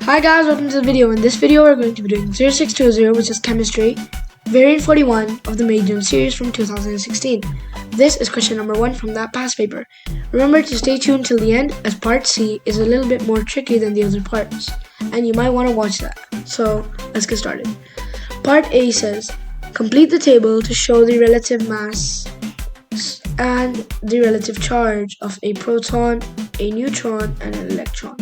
Hi guys, welcome to the video. In this video we're going to be doing 0620, which is chemistry, variant 41 of the medium series from 2016. This is question number 1 from that past paper. Remember to stay tuned till the end, as part C is a little bit more tricky than the other parts, and you might want to watch that. So let's get started. Part A says, complete the table to show the relative mass and the relative charge of a proton, a neutron, and an electron.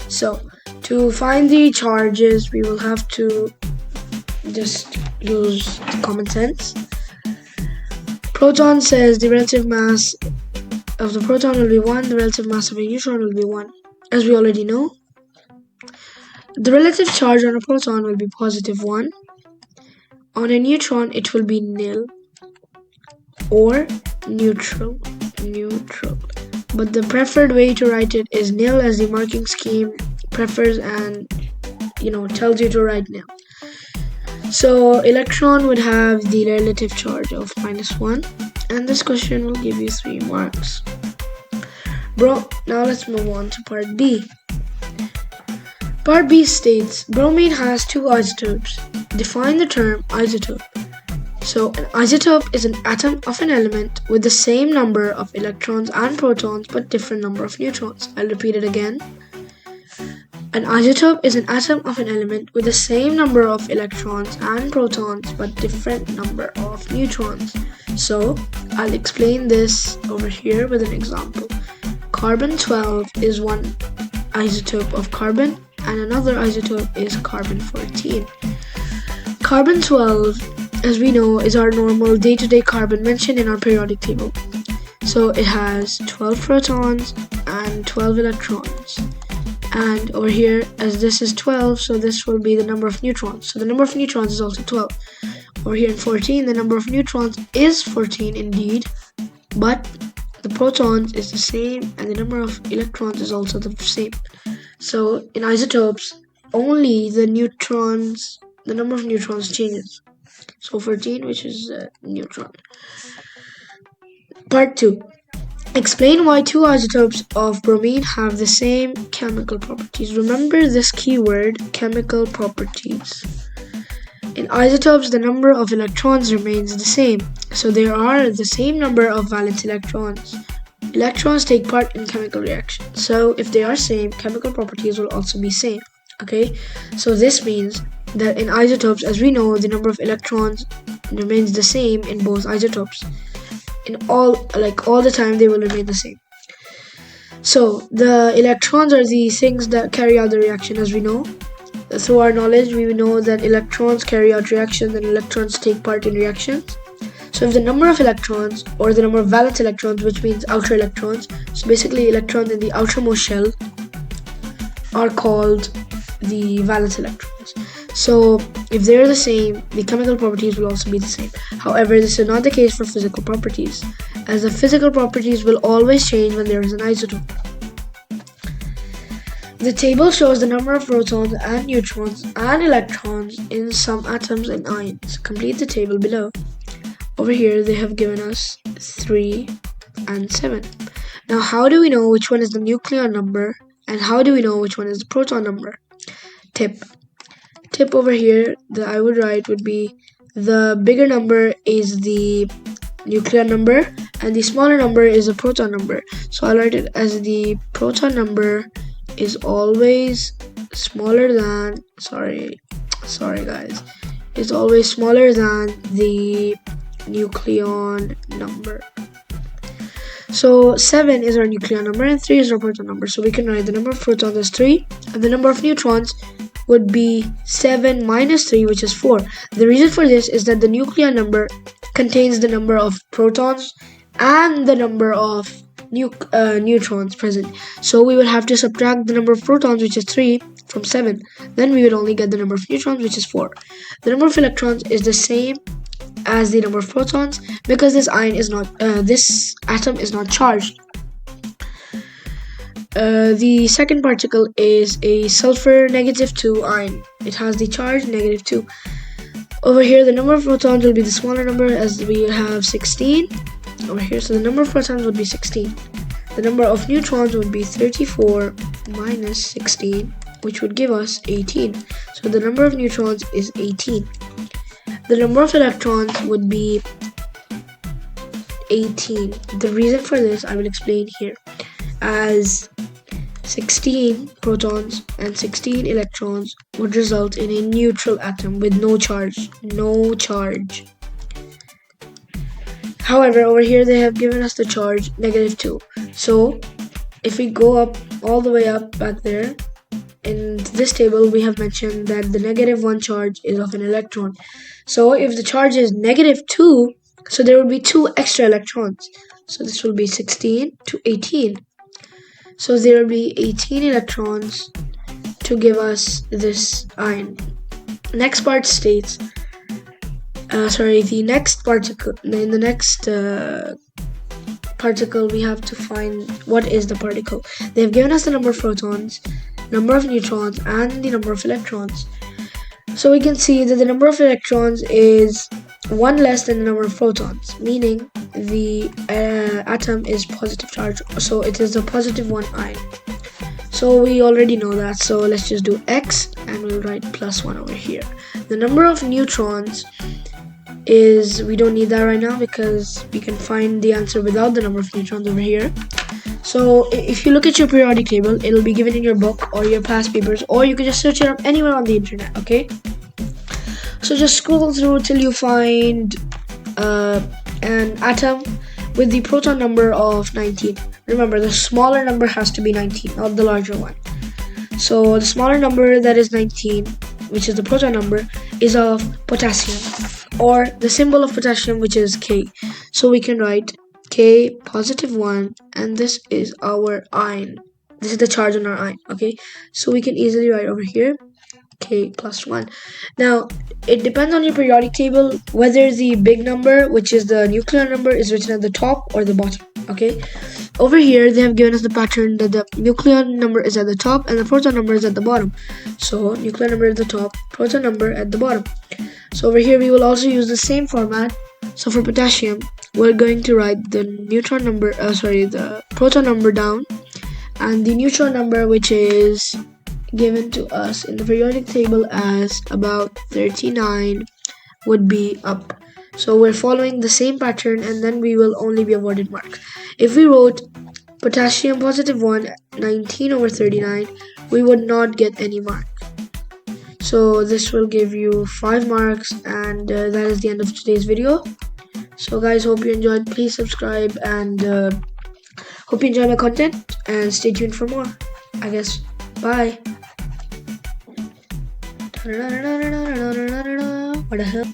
So to find the charges, we will have to just use common sense. Proton says the relative mass of the proton will be 1, the relative mass of a neutron will be 1. As we already know, the relative charge on a proton will be positive 1. On a neutron, it will be nil or neutral. But the preferred way to write it is nil, as the marking scheme prefers and tells you to write nil. So electron would have the relative charge of -1, and this question will give you 3 marks. Now let's move on to part B. Part B states bromine has 2 isotopes. Define the term isotope. So an isotope is an atom of an element with the same number of electrons and protons but different number of neutrons. I'll repeat it again. An isotope is an atom of an element with the same number of electrons and protons but different number of neutrons. So I'll explain this over here with an example. Carbon 12 is one isotope of carbon and another isotope is carbon 14. Carbon 12, as we know, is our normal day-to-day carbon mentioned in our periodic table. So it has 12 protons and 12 electrons. And over here, as this is 12, so this will be the number of neutrons. So the number of neutrons is also 12. Over here in 14, the number of neutrons is 14 indeed, but the protons is the same and the number of electrons is also the same. So in isotopes, only the number of neutrons changes. So 14, which is a neutron. Part 2. Explain why 2 isotopes of bromine have the same chemical properties. Remember this keyword, chemical properties. In isotopes, the number of electrons remains the same. So there are the same number of valence electrons. Electrons take part in chemical reactions. So if they are same, chemical properties will also be same. Okay? So this means that in isotopes, as we know, the number of electrons remains the same in both isotopes. In all the time, they will remain the same. So the electrons are the things that carry out the reaction, as we know. Through our knowledge, we know that electrons carry out reactions and electrons take part in reactions. So if the number of electrons, or the number of valence electrons, which means outer electrons, so basically electrons in the outermost shell are called the valence electrons. So if they're the same, the chemical properties will also be the same. However, this is not the case for physical properties, as the physical properties will always change when there is an isotope. The table shows the number of protons and neutrons and electrons in some atoms and ions. Complete the table below. Over here they have given us 3 and 7. Now how do we know which one is the nucleon number and how do we know which one is the proton number? Tip over here that I would write would be the bigger number is the nucleon number and the smaller number is the proton number. So I'll write it as the proton number is always smaller than is always smaller than the nucleon number. So 7 is our nucleon number and 3 is our proton number. So we can write the number of protons as 3 and the number of neutrons would be 7 minus 3, which is 4. The reason for this is that the nucleon number contains the number of protons and the number of neutrons present. So we would have to subtract the number of protons, which is 3, from 7. Then we would only get the number of neutrons, which is 4. The number of electrons is the same as the number of protons because this atom is not charged. The second particle is a sulfur -2 ion. It has the charge -2. Over here, the number of protons will be the smaller number, as we have 16 over here. So the number of protons would be 16. The number of neutrons would be 34 minus 16, which would give us 18. So the number of neutrons is 18. The number of electrons would be 18. The reason for this I will explain here, as 16 protons and 16 electrons would result in a neutral atom with no charge. However, over here they have given us the charge -2. So if we go up all the way up back there, in this table we have mentioned that the -1 charge is of an electron. So if the charge is -2, so there will be 2 extra electrons. So this will be 16 to 18. So there will be 18 electrons to give us this ion. Next part states, the next particle, in the next particle we have to find what is the particle. They have given us the number of protons, number of neutrons, and the number of electrons. So we can see that the number of electrons is 1 less than the number of protons, meaning the atom is positive charge, so it is a +1 ion. So we already know that, so let's just do X and we'll write +1 over here. The number of neutrons is, we don't need that right now because we can find the answer without the number of neutrons over here. So if you look at your periodic table, it'll be given in your book or your past papers, or you can just search it up anywhere on the internet, okay? So just scroll through till you find an atom with the proton number of 19. Remember, the smaller number has to be 19, not the larger one. So the smaller number, that is 19, which is the proton number, is of potassium, or the symbol of potassium, which is K. So we can write K +1, and this is our ion. This is the charge on our ion, okay? So we can easily write over here K +1. Now, it depends on your periodic table whether the big number, which is the nuclear number, is written at the top or the bottom, okay? Over here, they have given us the pattern that the nuclear number is at the top and the proton number is at the bottom. So, nuclear number at the top, proton number at the bottom. So over here, we will also use the same format. So for potassium, we're going to write the the proton number down, and the neutron number, which is given to us in the periodic table as about 39, would be up. So we're following the same pattern, and then we will only be awarded marks. If we wrote potassium +1, 19/39, we would not get any mark. So this will give you 5 marks, and that is the end of today's video. So guys, hope you enjoyed. Please subscribe, and hope you enjoy my content, and stay tuned for more, I guess. Bye. What the hell?